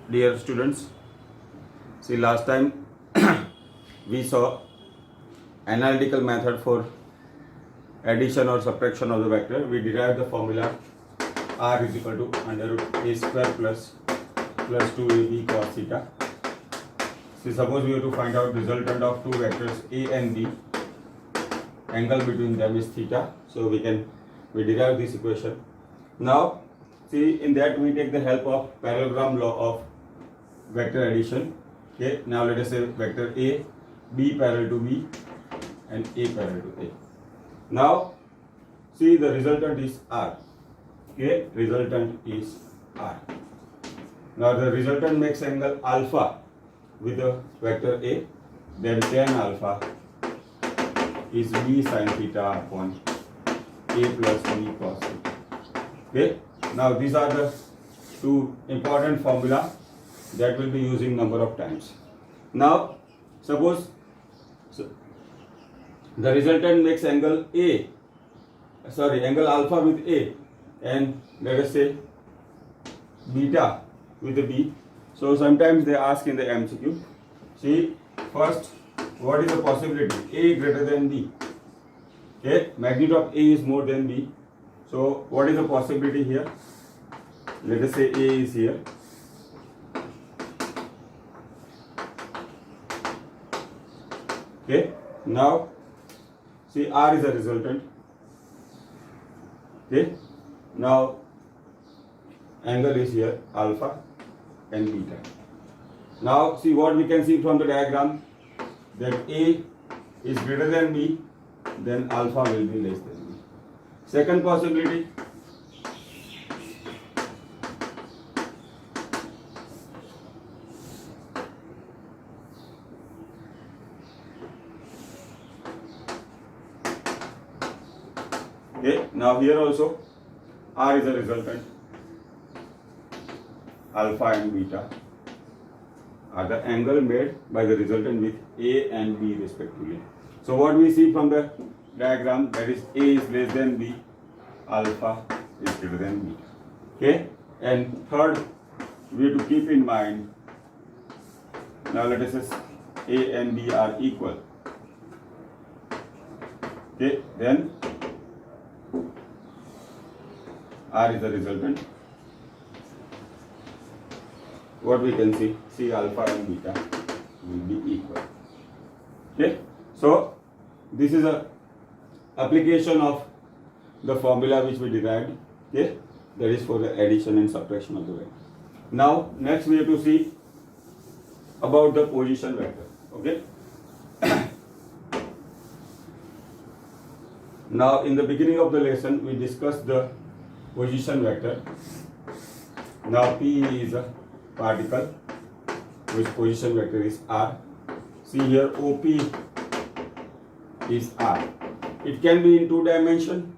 Dear students, see last time we saw analytical method for addition or subtraction of the vector. We derived the formula r is equal to under root a square plus 2ab cos theta. See, suppose we have to find out resultant of two vectors a and b. Angle between them is theta. So we derive this equation. Now see, in that we take the help of parallelogram law of vector addition. Okay, now let us say vector a, b parallel to b and a parallel to a. Now see, the resultant is r. Okay, resultant is r. Now the resultant makes angle alpha with the vector a, then tan alpha is b sin theta upon a plus b cos theta. Okay, now these are the two important formula that will be using number of times. Now suppose the resultant makes angle alpha with a and let us say beta with the b. So sometimes they ask in the MCQ, see first what is the possibility a greater than b. Okay, magnitude of a is more than b. So what is the possibility here? Let us say a is here. Okay, now see r is a resultant. Okay, now angle is here alpha and beta. Now see what we can see from the diagram, that a is greater than b, then alpha will be less than b. Second possibility, okay, now here also r is a resultant, alpha and beta are the angle made by the resultant with a and b respectively. So what we see from the diagram, that is a is less than b, alpha is greater than beta. Okay, and third we have to keep in mind, now let us say a and b are equal. Okay, then r is the resultant. What we can see alpha and beta will be equal. Okay, so this is a application of the formula which we derived. Okay, that is for the addition and subtraction of the vector. Now next we have to see about the position vector. Okay, now in the beginning of the lesson we discussed the position vector. Now P is a particle whose position vector is r. See here OP is r. It can be in two dimension.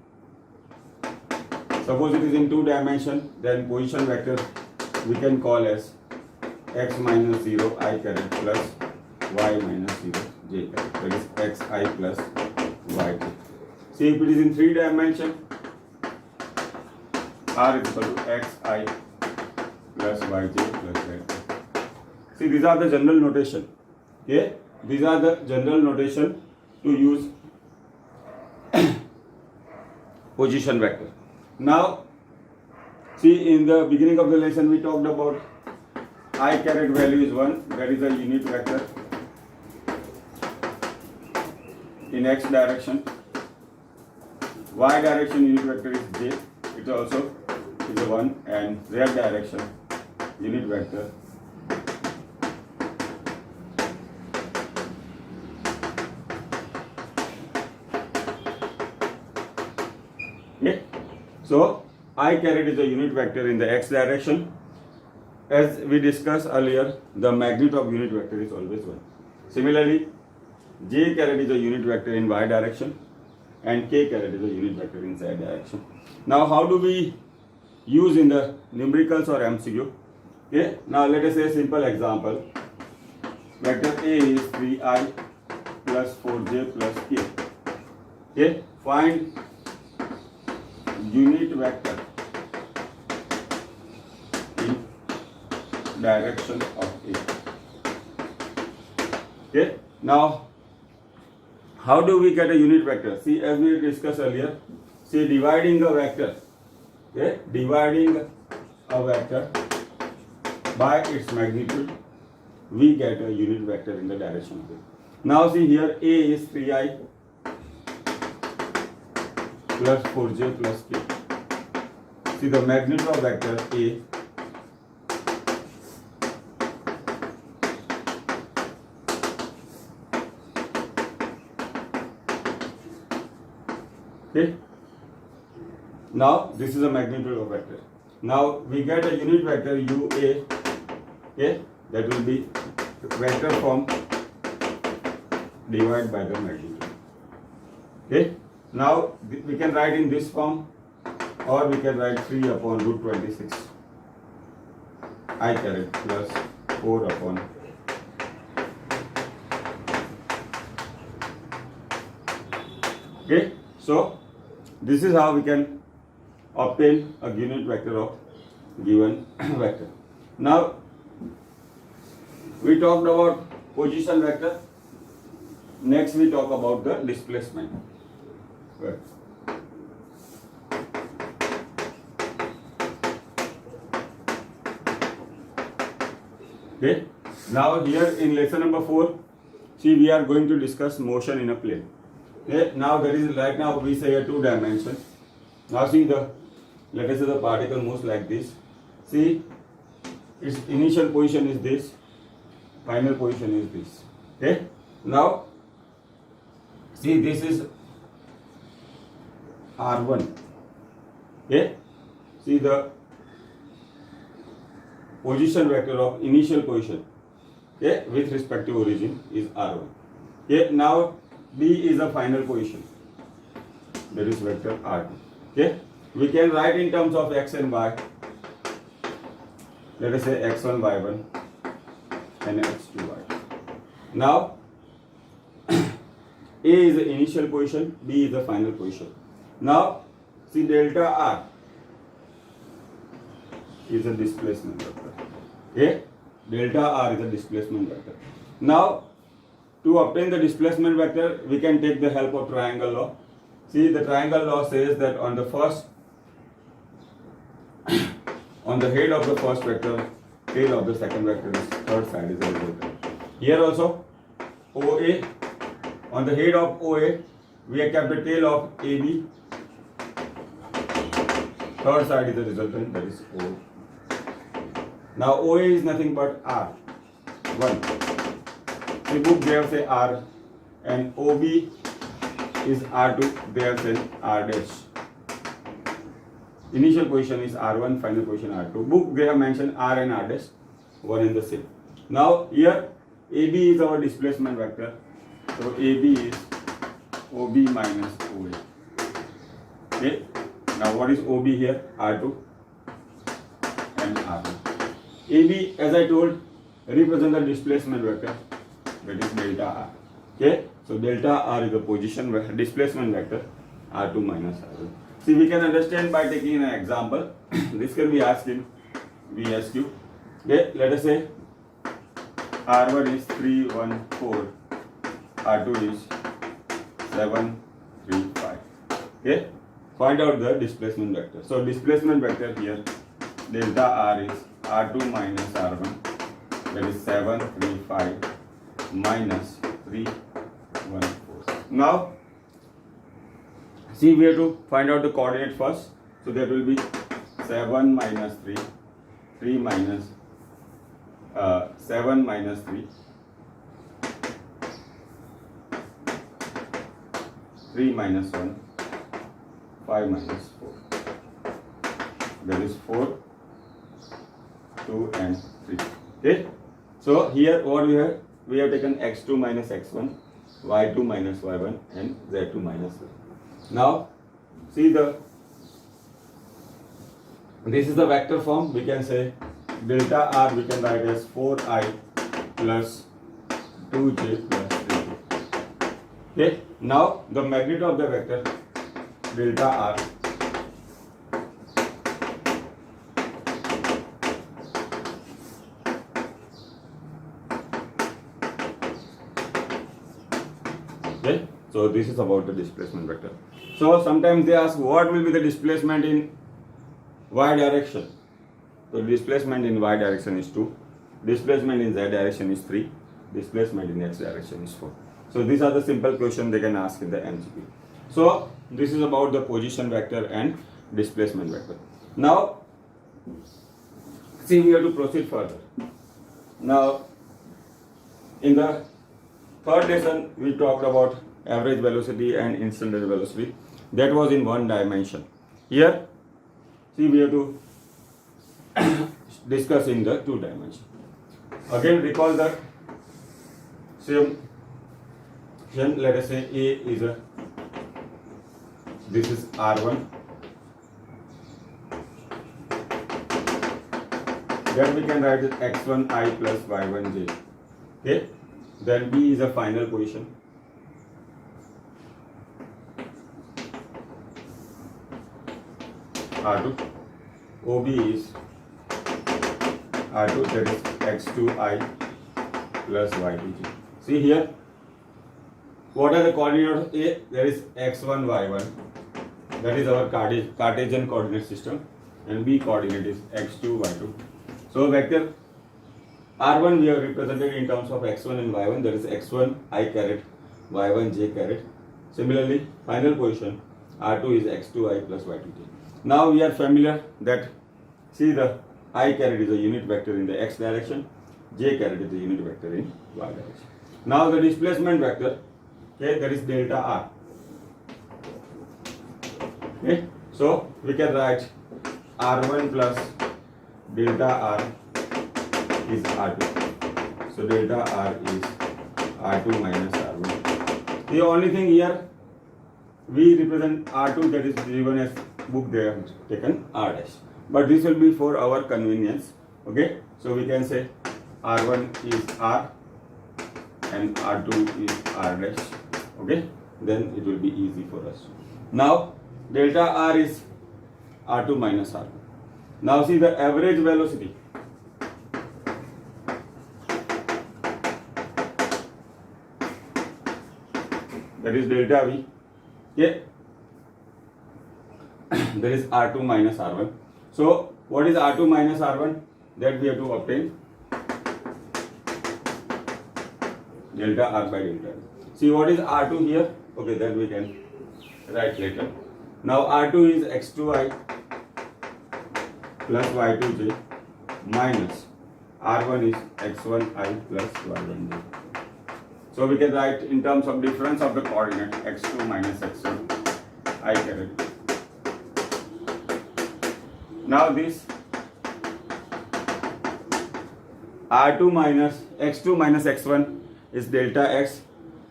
Suppose it is in two dimension, then position vector we can call as x minus 0 I caret plus y minus 0 j caret. That is xi plus yj. See, if it is in three dimension, r is equal to xi plus yj plus z. See, these are the general notation. Okay, these are the general notation to use position vector. Now see, in the beginning of the lesson we talked about I caret value is 1, that is a unit vector in x direction. Y direction unit vector is j, it also is a 1, and z direction unit vector okay. So I caret is a unit vector in the x direction. As we discussed earlier, the magnitude of unit vector is always 1. Similarly, j caret is a unit vector in y direction and k caret is a unit vector in z direction. Now how do we use in the numericals or MCQ? Okay, now let us say a simple example. Vector A is 3i plus 4j plus k. Okay, find unit vector in direction of A. Okay. Now, how do we get a unit vector? See, as we discussed earlier, see, dividing a vector, okay, dividing a vector by its magnitude, we get a unit vector in the direction of it. Now see here, A is 3i plus 4j plus k. See the magnitude of vector A okay. Now this is a magnitude of vector. Now we get a unit vector UA, okay, that will be vector form divided by the magnitude. Okay. Now we can write in this form, or we can write 3 upon root 26 I caret plus 4 upon okay. So this is how we can obtain a unit vector of given vector. Now we talked about position vector. Next we talk about the displacement. Right. Okay. Now here in lesson number 4, see, we are going to discuss motion in a plane. Okay. Now there is, right now we say a 2 dimension. Now see the, let us say the particle moves like this. See, its initial position is this, final position is this. Okay. Now see, this is R1. Okay. See the position vector of initial position, okay, with respect to origin is R1. Okay. Now B is a final position, that is vector R2. Okay. We can write in terms of x and y. Let us say x1 y1 and x2 y2. Now A is the initial position, B is the final position. Now see, delta R is a displacement vector. Okay? Delta R is a displacement vector. Now to obtain the displacement vector, we can take the help of triangle law. See, the triangle law says that on the first on the head of the first vector, tail of the second vector is third side is a resultant. Here also OA, on the head of OA we have kept the tail of AB, third side is the resultant, that is O. Now OA is nothing but R1. The book they have say R, and OB is R2, they have said R dash. Initial position is R1, final position R2. Book they have mentioned R and R dash, one and the same. Now here AB is our displacement vector. So AB is OB minus OA. Okay. Now what is OB here? R2 and R1. AB, as I told, represent the displacement vector, that is delta R. Okay. So delta R is the position vector, displacement vector, R2 minus R1. See, we can understand by taking an example. This can be asked in VSQ. Okay. Let us say R1 is 3, 1, 4. R2 is 7, 3, 5. Okay. Find out the displacement vector. So displacement vector here, delta R is R2 minus R1, that is 7, 3, 5 minus 3, 1, 4. Now see, we have to find out the coordinate first. So that will be 7 minus 3, 3 minus 7 minus 3, 3 minus 1, 5 minus 4. That is 4, 2 and 3. Okay. So here what we have taken x2 minus x1, y2 minus y1 and z2 minus z. Now see this is the vector form. We can say delta R we can write as 4i plus 2j plus 3j. Okay. Now the magnitude of the vector delta R So this is about the displacement vector. So sometimes they ask what will be the displacement in y direction. So displacement in y direction is 2, displacement in z direction is 3, displacement in x direction is 4. So these are the simple questions they can ask in the MCQ. So this is about the position vector and displacement vector. Now see, we have to proceed further. Now in the third lesson we talked about average velocity and instantaneous velocity. That was in one dimension. Here see, we have to discuss in the two dimension. Again recall the same. Let us say A is a, this is R1, then we can write it x1i plus y1j. Okay, then B is a final position, R2, OB is R2, that is x2i plus y2j. See here, what are the coordinates of A? There is x1, y1, that is our Cartesian coordinate system, and B coordinate is x2, y2. So vector R1 we have represented in terms of x1 and y1, that is x1 I caret, y1 j caret. Similarly, final position R2 is x2 I plus y2 j. Now we are familiar that, see, the I caret is a unit vector in the x direction, j caret is a unit vector in y direction. Now the displacement vector, okay, that is delta r. Okay, so we can write r1 plus delta r is r2. So delta r is r2 minus r1. The only thing here, we represent r2, that is given as book they have taken r dash, but this will be for our convenience. Okay, so we can say r1 is r and r2 is r dash. Okay, then it will be easy for us. Now delta r is r2 minus r1. Now see the average velocity. That is delta v. Okay, that is r2 minus r1. So what is r2 minus r1? That we have to obtain delta r by delta v. See what is r2 here? Okay, that we can write later. Now r2 is x2i plus y2j minus r1 is x1i plus y1j. So we can write in terms of difference of the coordinate x2 minus x1 I caret. Now this r2 minus x2 minus x1 is delta x.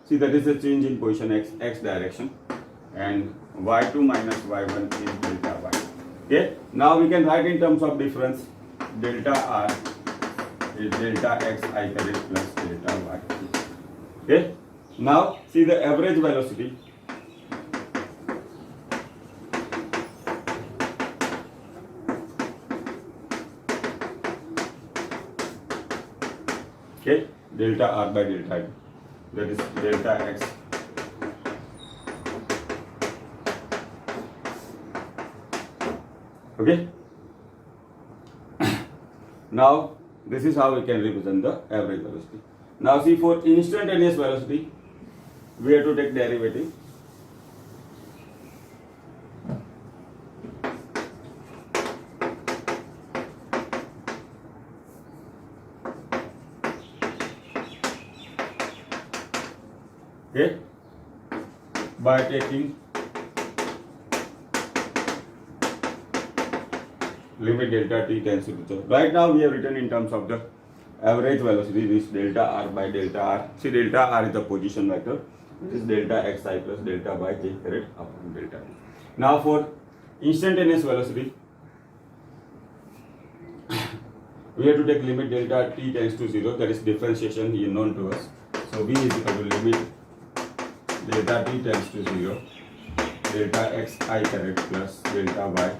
See, that is a change in position x direction, and y2 minus y1 is delta y. Okay, now we can write in terms of difference delta r is delta x I caret plus delta y. Okay, now see the average velocity. Okay, delta r by delta v, that is delta x. Okay, now this is how we can represent the average velocity. Now see, for instantaneous velocity we have to take derivative. Okay, by taking limit delta t tends to 0. Right now we have written in terms of the average velocity, this delta r by delta r. See, delta r is the position vector. This is delta xi plus delta y j caret upon delta t. Now for instantaneous velocity, we have to take limit delta t tends to 0. That is differentiation is known to us. So v is equal to limit delta t tends to 0, delta xi caret plus delta y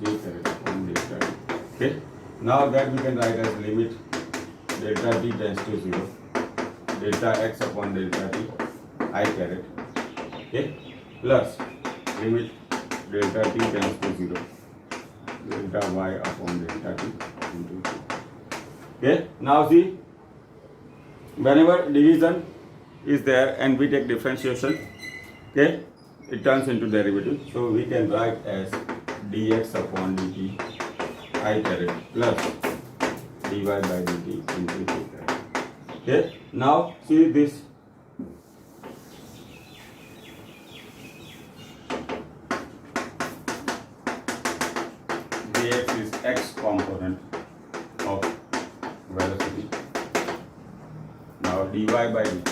j caret upon delta t. Okay, now that we can write as limit delta t tends to 0, delta x upon delta t I caret Okay, plus limit delta t tends to 0, delta y upon delta t into 2. Okay, now see, whenever division is there and we take differentiation, okay, it turns into derivative. So we can write as dx upon dt I caret plus dy by dt into t caret. Okay, now see this. Dx is x component of velocity. Now dy by dt.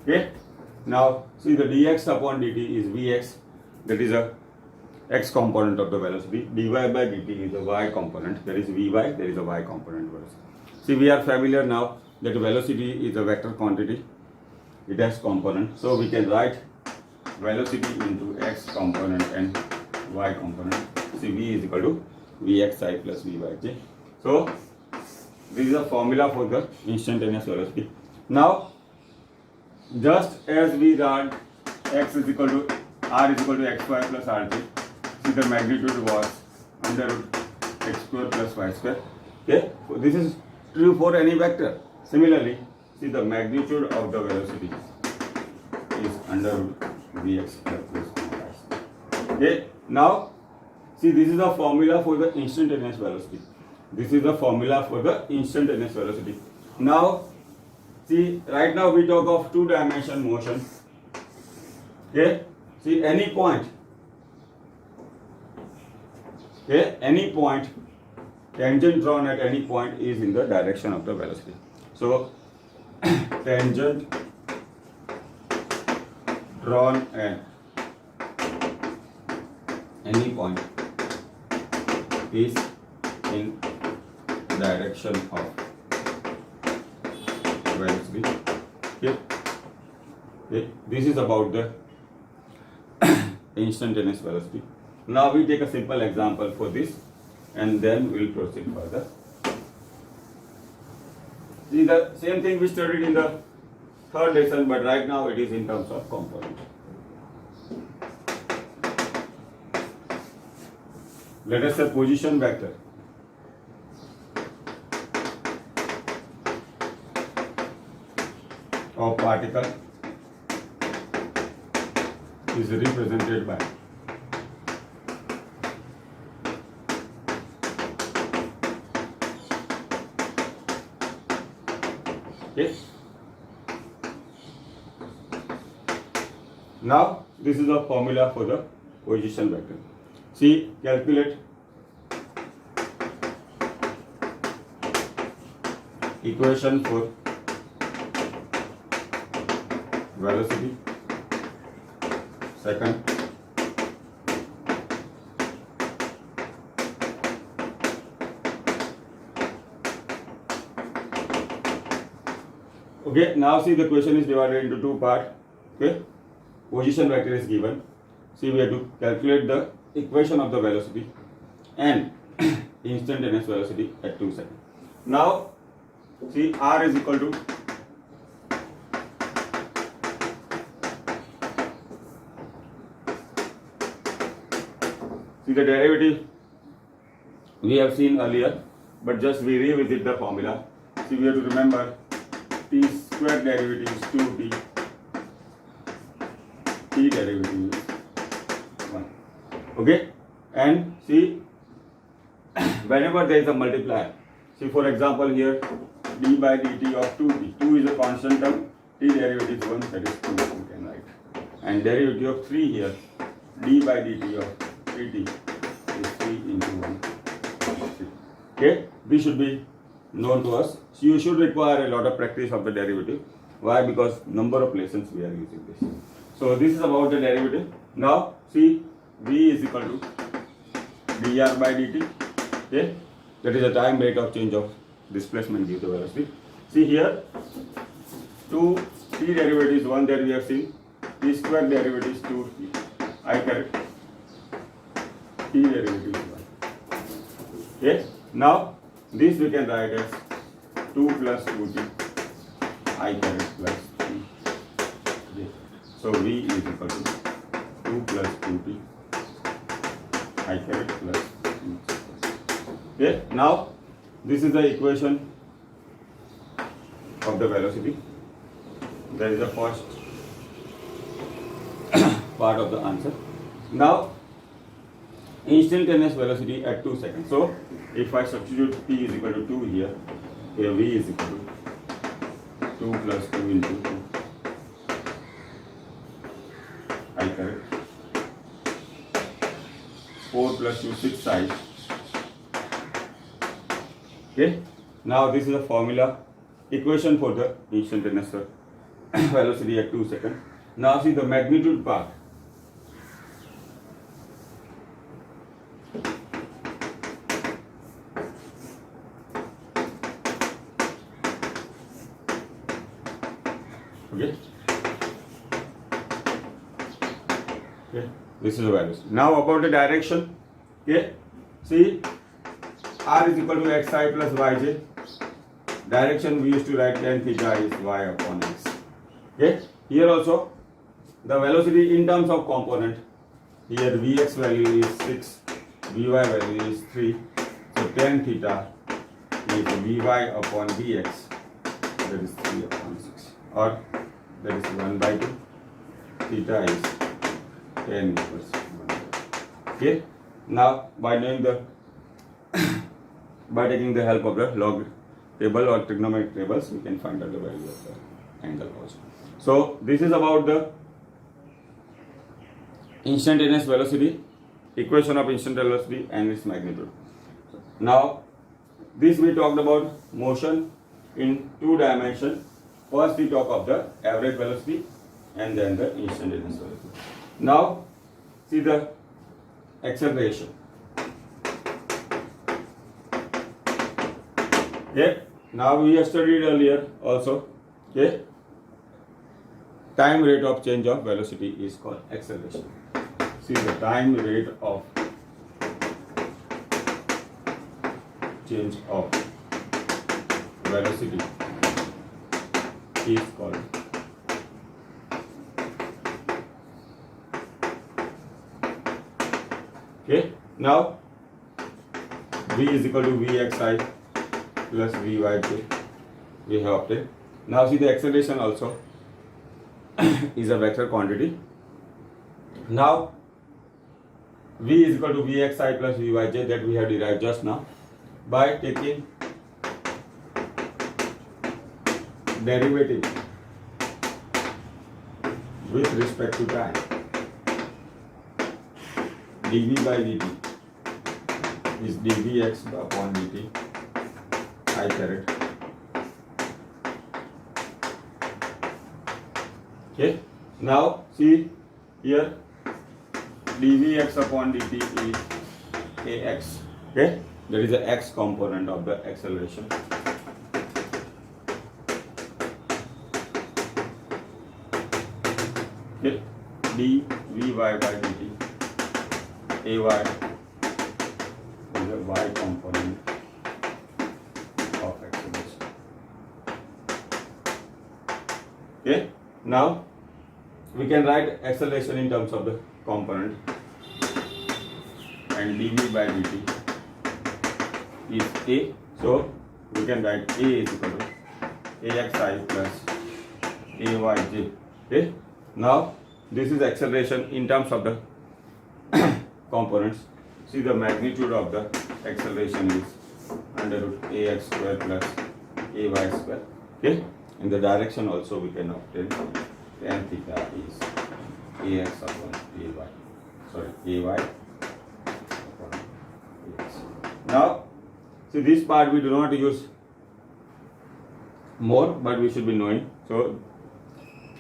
Okay. Now see the dx upon dt is vx, that is a x component of the velocity. Dy by dt is a y component, that is vy, there is a y component velocity. See, we are familiar now that velocity is a vector quantity. It has component, so we can write velocity into x component and y component. See, v is equal to vxi plus vyj. So this is a formula for the instantaneous velocity. Now, just as we learned x is equal to r is equal to x square plus rj, see the magnitude was under root x square plus y square. Okay, so this is true for any vector. Similarly, see the magnitude of the velocity is under root vx square plus y square. Okay, now see, this is the formula for the instantaneous velocity. This is the formula for the instantaneous velocity. Now, see, right now we talk of two-dimension motion. Okay, see, any point, okay, any point, tangent drawn at any point is in the direction of the velocity. So, tangent drawn at any point is in direction of velocity. Okay. Okay. This is about the instantaneous velocity. Now we take a simple example for this and then we'll proceed further. See, the same thing we studied in the third lesson, but right now it is in terms of component. Let us say position vector. Of particle is represented by okay. Now this is the formula for the position vector. See, calculate equation for velocity. Second, okay, now see the question is divided into two parts. Okay, position vector is given. See, we have to calculate the equation of the velocity and instantaneous velocity at 2 seconds. Now, see, r is equal to see the derivative we have seen earlier, but just we revisit the formula. See, we have to remember t square derivative is 2t, t derivative is 1. Okay, and see, whenever there is a multiplier, see for example here d by dt of 2t, 2 is a constant term, t derivative is 1, that is 2, you can write, and derivative of 3 here, d by dt of 3t is 3 into 1. Okay, this should be known to us. So you should require a lot of practice of the derivative. Why? Because number of lessons we are using this. So this is about the derivative. Now see, v is equal to dr by dt. Okay, that is the time rate of change of displacement due to velocity. See here, 2 t derivative is 1 that we have seen. T square derivative is 2t. I caret t derivative is 1. Okay, now this we can write as 2 plus 2t I caret plus 3j. So v is equal to 2 plus 2t I caret plus 3j. Okay, now this is the equation of the velocity. That is the first part of the answer. Now, instantaneous velocity at 2 seconds. So, if I substitute t is equal to 2 here v is equal to 2 plus 2 into 2 I correct 4 plus 2 6 I. Okay. Now this is a formula equation for the instantaneous velocity at 2 seconds. Now see the magnitude part. Okay. Okay. This is the values. Now about the direction. Okay. See, r is equal to xi plus yj. Direction we used to write tan theta is y upon x. Okay. Here also the velocity in terms of component. Here vx value is 6, vy value is 3. So tan theta is vy upon vx. That is 3 upon 6. Or that is 1 by 2. Theta is tan inverse 1. Okay. Now by knowing the by taking the help of the log table or trigonometric tables, we can find out the value of the angle also. So this is about the instantaneous velocity, equation of instantaneous velocity and its magnitude. Now this we talked about motion in 2 dimensions. First we talk of the average velocity and then the instantaneous velocity. Now see the acceleration. Okay. Now we have studied earlier also. Okay. Time rate of change of velocity is called acceleration. See the time rate of change of velocity is called okay. Now v is equal to vxi plus vyj we have obtained. Now see the acceleration also is a vector quantity. Now v is equal to vxi plus vyj that we have derived just now by taking derivative with respect to time. dv by dt is dvx upon dt I caret. Okay. Now see here dvx upon dt is ax. Okay. That is the x component of the acceleration. Okay. dvy by dt ay is the y component of acceleration. Okay. Now we can write acceleration in terms of the component, and dv by dt is a. So we can write a is equal to axi plus ayj. Okay. Now this is acceleration in terms of the components. See the magnitude of the acceleration is under root ax square plus ay square. Okay. In the direction also we can obtain tan theta is ax upon ay. Sorry, ay upon ax. Now see this part we do not use more, but we should be knowing. So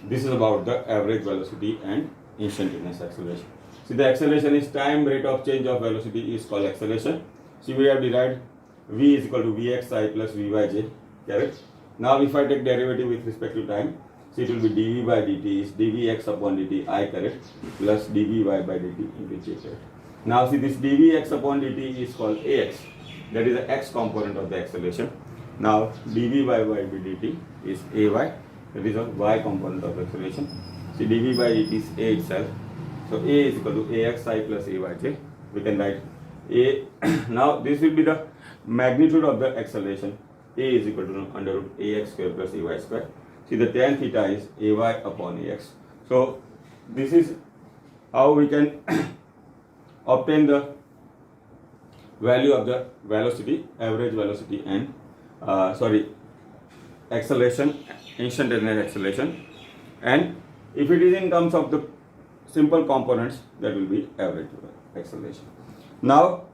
this is about the average velocity and instantaneous acceleration. See the acceleration is time rate of change of velocity is called acceleration. See we have derived v is equal to vxi plus vyj. Correct. Now if I take derivative with respect to time, so it will be dv by dt is dvx upon dt I correct plus dvy by dt into j correct. Now see this dvx upon dt is called ax. That is the x component of the acceleration. Now dv by dt is ay, that is a y component of acceleration. See, dv by dt is a itself, so a is equal to axi plus ayj. We can write a. Now this will be the magnitude of the acceleration. A is equal to under root ax square plus ay square. See, the tan theta is ay upon ax. So this is how we can obtain the value of the velocity, average velocity, and acceleration, instantaneous acceleration. And if it is in terms of the simple components, that will be average acceleration. Now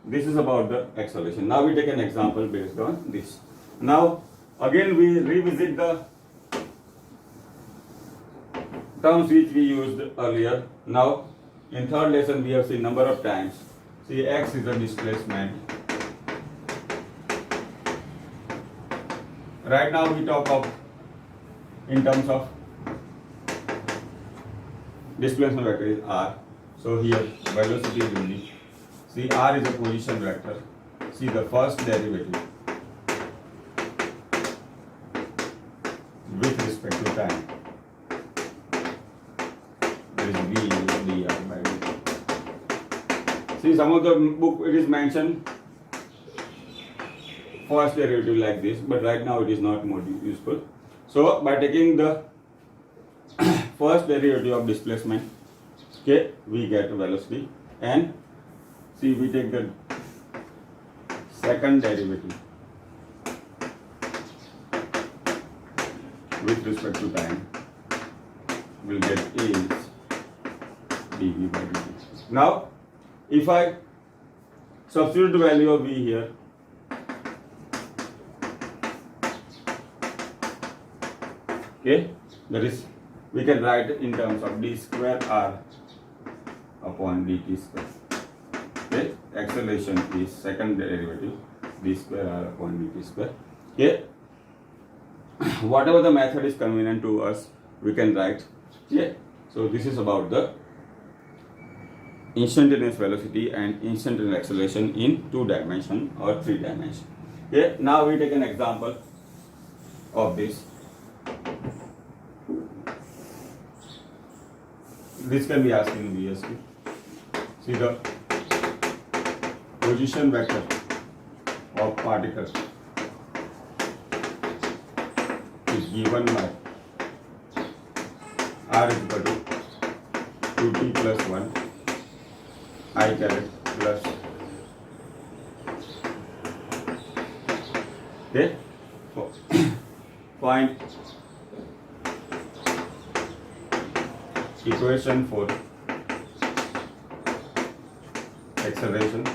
this is about the acceleration. Now we take an example based on this. Now again we revisit the terms which we used earlier. Now in third lesson we have seen number of times. See, x is the displacement. Right now we talk of in terms of displacement vector is r. So here velocity will be, see, r is a position vector. See, the first derivative with respect to time. There is v dr by dt. See, some of the book it is mentioned first derivative like this, but right now it is not more useful. So by taking the first derivative of displacement, okay, we get velocity, and see, we take the second derivative with respect to time, we'll get a is dv by dt. Now if I substitute the value of v here, okay, that is, we can write in terms of d square r upon dt square. Okay, acceleration is second derivative d square r upon dt square. Okay, whatever the method is convenient to us, we can write. Okay, so this is about the instantaneous velocity and instantaneous acceleration in 2 dimension or 3 dimension. Okay, now we take an example of this. This can be asked in VSQ. See, the position vector of particles is given by r is equal to 2t plus 1 I caret plus, okay, find equation for acceleration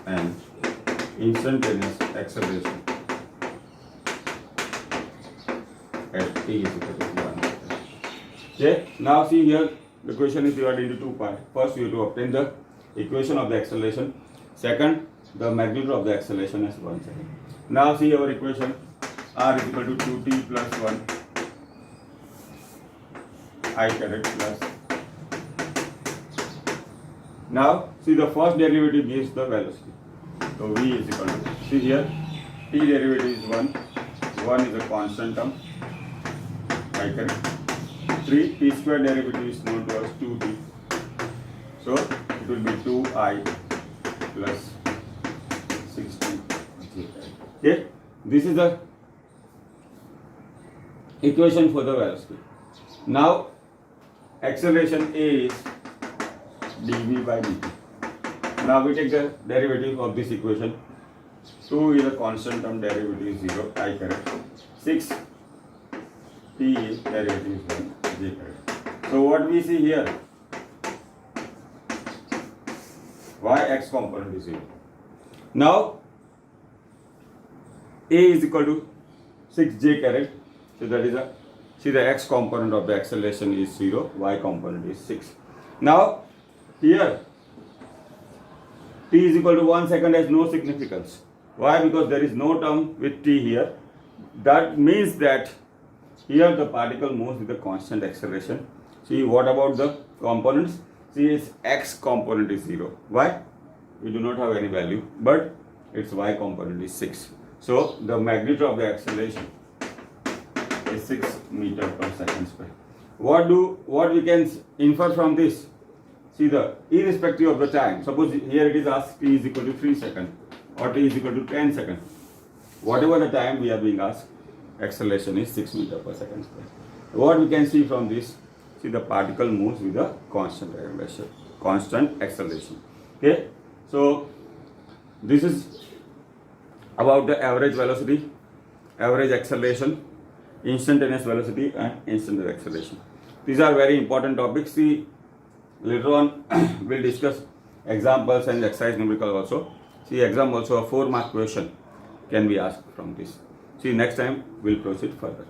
and instantaneous acceleration at t is equal to 1. Okay, now see here, the equation is divided into 2 parts. First, you have to obtain the equation of the acceleration. Second, the magnitude of the acceleration as 1 second. Now see our equation, r is equal to 2t plus 1 I caret plus. Now see, the first derivative gives the velocity. So v is equal to, see here, t derivative is 1. 1 is a constant term, I caret. 3 t square derivative is known to us 2t, so it will be 2i plus 16. Okay, this is the equation for the velocity. Now acceleration a is dv by dt. Now we take the derivative of this equation. 2 is a constant term, derivative is 0, I caret. 6 t is derivative is 1. So what we see here, y-x component is 0. Now a is equal to 6j caret. So that is a, see, the x component of the acceleration is 0, y component is 6. Now here t is equal to 1 second has no significance. Why? Because there is no term with t here. That means that here the particle moves with a constant acceleration. See, what about the components? See, its x component is 0. Why? We do not have any value. But its y component is 6. So the magnitude of the acceleration is 6 meter per second square. What we can infer from this? See, the irrespective of the time, suppose here it is asked t is equal to 3 seconds or t is equal to 10 seconds. Whatever the time we are being asked, acceleration is 6 meter per second square. What we can see from this, see the particle moves with a constant acceleration. Okay, so this is about the average velocity, average acceleration, instantaneous velocity and instantaneous acceleration. These are very important topics. See, later on we'll discuss examples and exercise numerical also. See, exam also a 4-mark question can be asked from this. See, next time we'll proceed further.